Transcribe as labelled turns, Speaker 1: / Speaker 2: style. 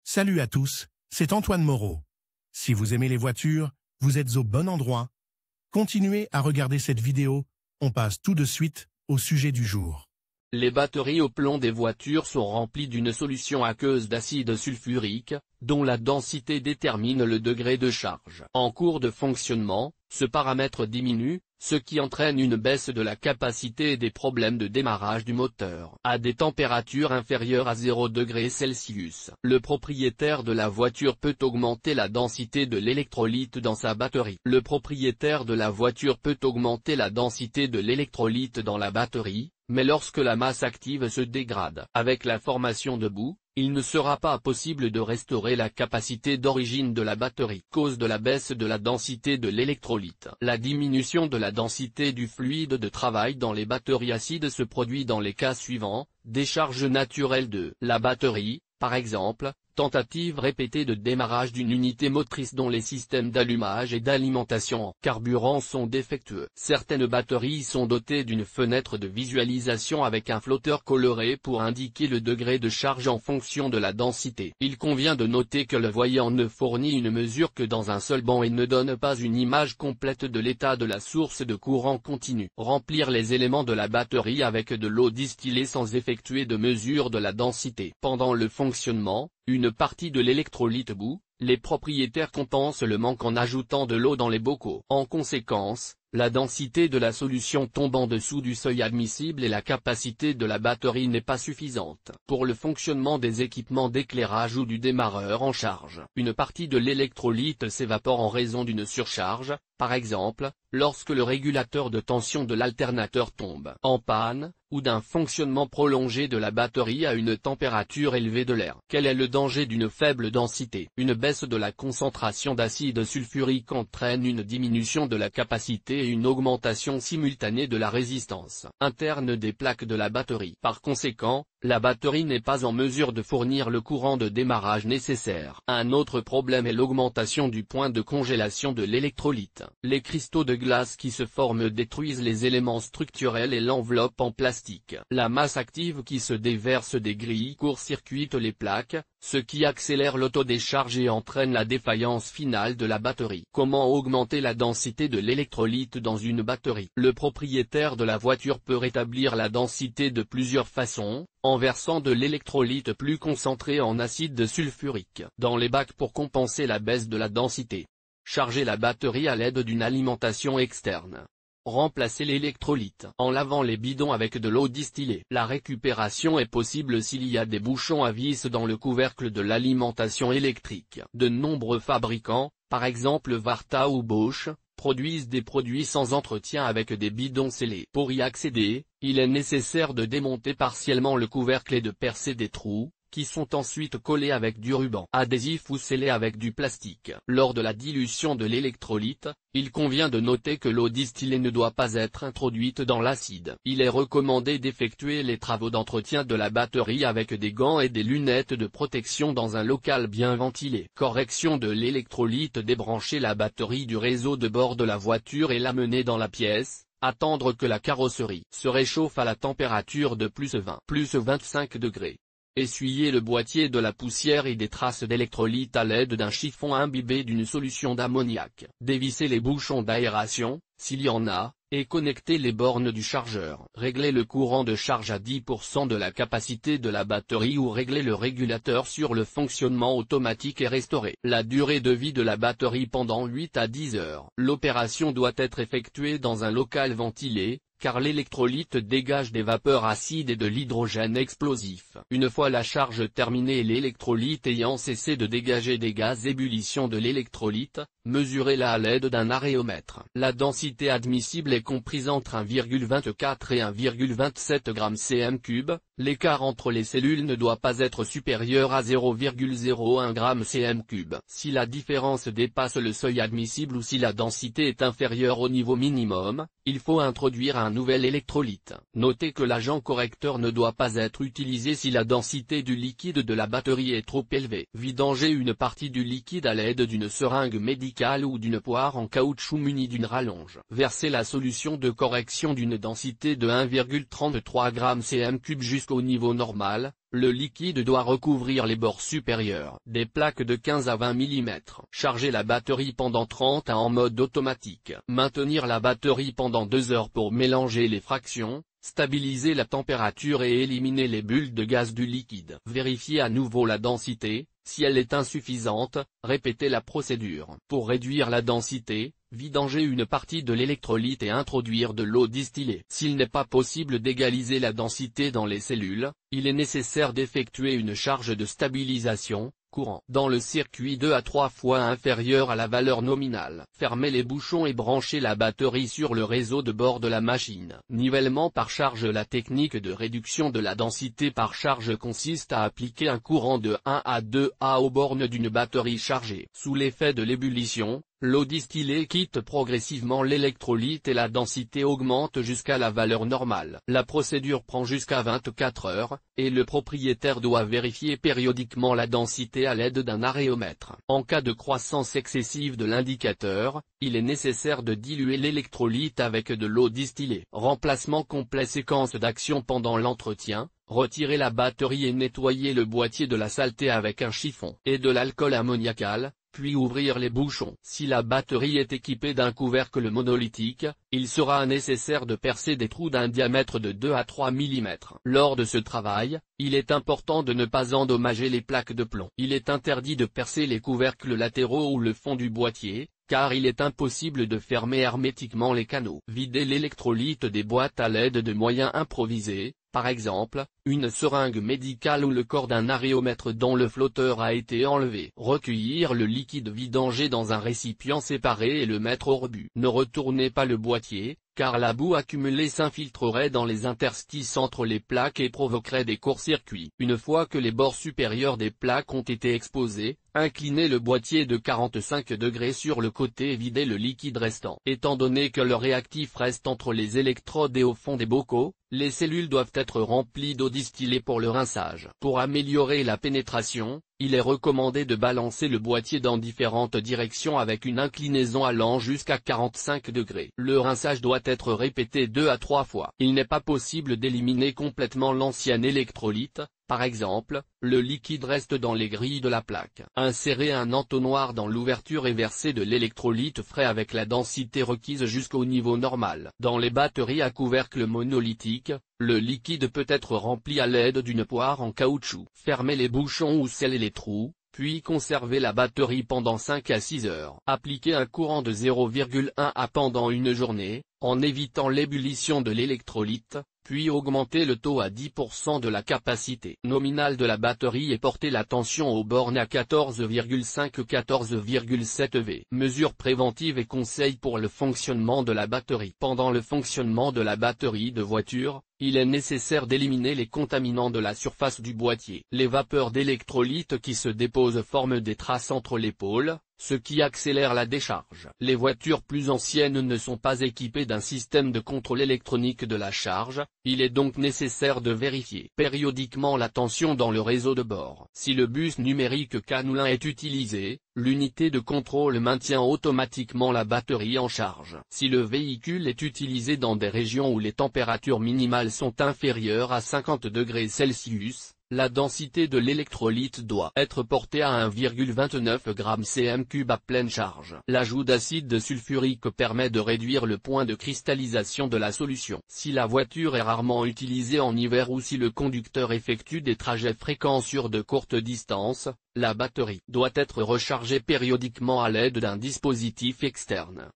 Speaker 1: Salut à tous, c'est Antoine Moreau. Si vous aimez les voitures, vous êtes au bon endroit. Continuez à regarder cette vidéo, on passe tout de suite au sujet du jour.
Speaker 2: Les batteries au plomb des voitures sont remplies d'une solution aqueuse d'acide sulfurique, dont la densité détermine le degré de charge. En cours de fonctionnement, ce paramètre diminue, ce qui entraîne une baisse de la capacité et des problèmes de démarrage du moteur. À des températures inférieures à 0 degrés Celsius, le propriétaire de la voiture peut augmenter la densité de l'électrolyte dans sa batterie. Le propriétaire de la voiture peut augmenter la densité de l'électrolyte dans la batterie, mais lorsque la masse active se dégrade. Avec la formation de boue, il ne sera pas possible de restaurer la capacité d'origine de la batterie, cause de la baisse de la densité de l'électrolyte. La diminution de la densité du fluide de travail dans les batteries acides se produit dans les cas suivants: décharge naturelle de la batterie, par exemple, tentative répétée de démarrage d'une unité motrice dont les systèmes d'allumage et d'alimentation en carburant sont défectueux. Certaines batteries sont dotées d'une fenêtre de visualisation avec un flotteur coloré pour indiquer le degré de charge en fonction de la densité. Il convient de noter que le voyant ne fournit une mesure que dans un seul banc et ne donne pas une image complète de l'état de la source de courant continu. Remplir les éléments de la batterie avec de l'eau distillée sans effectuer de mesure de la densité. Pendant le fonctionnement, une partie de l'électrolyte bout, les propriétaires compensent le manque en ajoutant de l'eau dans les bocaux. En conséquence, la densité de la solution tombe en dessous du seuil admissible et la capacité de la batterie n'est pas suffisante. Pour le fonctionnement des équipements d'éclairage ou du démarreur en charge, une partie de l'électrolyte s'évapore en raison d'une surcharge, par exemple, lorsque le régulateur de tension de l'alternateur tombe en panne, ou d'un fonctionnement prolongé de la batterie à une température élevée de l'air. Quel est le danger d'une faible densité? Une baisse de la concentration d'acide sulfurique entraîne une diminution de la capacité et une augmentation simultanée de la résistance interne des plaques de la batterie. Par conséquent, la batterie n'est pas en mesure de fournir le courant de démarrage nécessaire. Un autre problème est l'augmentation du point de congélation de l'électrolyte. Les cristaux de glace qui se forment détruisent les éléments structurels et l'enveloppe en plastique. La masse active qui se déverse des grilles court-circuite les plaques, ce qui accélère l'autodécharge et entraîne la défaillance finale de la batterie. Comment augmenter la densité de l'électrolyte dans une batterie? Le propriétaire de la voiture peut rétablir la densité de plusieurs façons, en versant de l'électrolyte plus concentré en acide sulfurique dans les bacs pour compenser la baisse de la densité. Charger la batterie à l'aide d'une alimentation externe. Remplacer l'électrolyte en lavant les bidons avec de l'eau distillée. La récupération est possible s'il y a des bouchons à vis dans le couvercle de l'alimentation électrique. De nombreux fabricants, par exemple Varta ou Bosch, produisent des produits sans entretien avec des bidons scellés. Pour y accéder, il est nécessaire de démonter partiellement le couvercle et de percer des trous, qui sont ensuite collés avec du ruban adhésif ou scellés avec du plastique. Lors de la dilution de l'électrolyte, il convient de noter que l'eau distillée ne doit pas être introduite dans l'acide. Il est recommandé d'effectuer les travaux d'entretien de la batterie avec des gants et des lunettes de protection dans un local bien ventilé. Correction de l'électrolyte: débrancher la batterie du réseau de bord de la voiture et l'amener dans la pièce. Attendre que la carrosserie se réchauffe à la température de plus 20, plus 25 degrés. Essuyer le boîtier de la poussière et des traces d'électrolyte à l'aide d'un chiffon imbibé d'une solution d'ammoniac. Dévisser les bouchons d'aération, s'il y en a, et connecter les bornes du chargeur. Régler le courant de charge à 10% de la capacité de la batterie ou régler le régulateur sur le fonctionnement automatique et restaurer la durée de vie de la batterie pendant 8 à 10 heures. L'opération doit être effectuée dans un local ventilé, car l'électrolyte dégage des vapeurs acides et de l'hydrogène explosif. Une fois la charge terminée et l'électrolyte ayant cessé de dégager des gaz, ébullition de l'électrolyte, mesurez-la à l'aide d'un aréomètre. La densité admissible est comprise entre 1,24 et 1,27 g/cm3, l'écart entre les cellules ne doit pas être supérieur à 0,01 g/cm3. Si la différence dépasse le seuil admissible ou si la densité est inférieure au niveau minimum, il faut introduire un nouvel électrolyte. Notez que l'agent correcteur ne doit pas être utilisé si la densité du liquide de la batterie est trop élevée. Vidanger une partie du liquide à l'aide d'une seringue médicale ou d'une poire en caoutchouc munie d'une rallonge. Verser la solution solution de correction d'une densité de 1,33 g/cm3 jusqu'au niveau normal, le liquide doit recouvrir les bords supérieurs des plaques de 15 à 20 mm. Charger la batterie pendant 30 à en mode automatique. Maintenir la batterie pendant 2 heures pour mélanger les fractions, stabiliser la température et éliminer les bulles de gaz du liquide. Vérifier à nouveau la densité, si elle est insuffisante, répétez la procédure. Pour réduire la densité, vidanger une partie de l'électrolyte et introduire de l'eau distillée. S'il n'est pas possible d'égaliser la densité dans les cellules, il est nécessaire d'effectuer une charge de stabilisation, courant, dans le circuit 2 à 3 fois inférieur à la valeur nominale. Fermez les bouchons et branchez la batterie sur le réseau de bord de la machine. Nivellement par charge. La technique de réduction de la densité par charge consiste à appliquer un courant de 1 à 2 A aux bornes d'une batterie chargée. Sous l'effet de l'ébullition, l'eau distillée quitte progressivement l'électrolyte et la densité augmente jusqu'à la valeur normale. La procédure prend jusqu'à 24 heures, et le propriétaire doit vérifier périodiquement la densité à l'aide d'un aréomètre. En cas de croissance excessive de l'indicateur, il est nécessaire de diluer l'électrolyte avec de l'eau distillée. Remplacement complet. Séquence d'action pendant l'entretien. Retirez la batterie et nettoyer le boîtier de la saleté avec un chiffon et de l'alcool ammoniacal, puis ouvrir les bouchons. Si la batterie est équipée d'un couvercle monolithique, il sera nécessaire de percer des trous d'un diamètre de 2 à 3 mm. Lors de ce travail, il est important de ne pas endommager les plaques de plomb. Il est interdit de percer les couvercles latéraux ou le fond du boîtier, car il est impossible de fermer hermétiquement les canaux. Videz l'électrolyte des boîtes à l'aide de moyens improvisés, par exemple, une seringue médicale ou le corps d'un aréomètre dont le flotteur a été enlevé. Recueillir le liquide vidangé dans un récipient séparé et le mettre au rebut. Ne retournez pas le boîtier, car la boue accumulée s'infiltrerait dans les interstices entre les plaques et provoquerait des court-circuits. Une fois que les bords supérieurs des plaques ont été exposés, inclinez le boîtier de 45 degrés sur le côté et videz le liquide restant. Étant donné que le réactif reste entre les électrodes et au fond des bocaux, les cellules doivent être remplies d'eau distillée pour le rinçage. Pour améliorer la pénétration, il est recommandé de balancer le boîtier dans différentes directions avec une inclinaison allant jusqu'à 45 degrés. Le rinçage doit être répété 2 à 3 fois. Il n'est pas possible d'éliminer complètement l'ancien électrolyte. Par exemple, le liquide reste dans les grilles de la plaque. Insérez un entonnoir dans l'ouverture et versez de l'électrolyte frais avec la densité requise jusqu'au niveau normal. Dans les batteries à couvercle monolithique, le liquide peut être rempli à l'aide d'une poire en caoutchouc. Fermez les bouchons ou scellez les trous, puis conservez la batterie pendant 5 à 6 heures. Appliquez un courant de 0,1 A pendant une journée, en évitant l'ébullition de l'électrolyte, puis augmentez le taux à 10% de la capacité nominale de la batterie et portez la tension aux bornes à 14,5-14,7 V. Mesures préventives et conseils pour le fonctionnement de la batterie. Pendant le fonctionnement de la batterie de voiture, il est nécessaire d'éliminer les contaminants de la surface du boîtier. Les vapeurs d'électrolyte qui se déposent forment des traces entre les pôles, ce qui accélère la décharge. Les voitures plus anciennes ne sont pas équipées d'un système de contrôle électronique de la charge, il est donc nécessaire de vérifier périodiquement la tension dans le réseau de bord. Si le bus numérique Canulin est utilisé, l'unité de contrôle maintient automatiquement la batterie en charge. Si le véhicule est utilisé dans des régions où les températures minimales sont inférieures à 50 degrés Celsius, la densité de l'électrolyte doit être portée à 1,29 g/cm3 à pleine charge. L'ajout d'acide sulfurique permet de réduire le point de cristallisation de la solution. Si la voiture est rarement utilisée en hiver ou si le conducteur effectue des trajets fréquents sur de courtes distances, la batterie doit être rechargée périodiquement à l'aide d'un dispositif externe.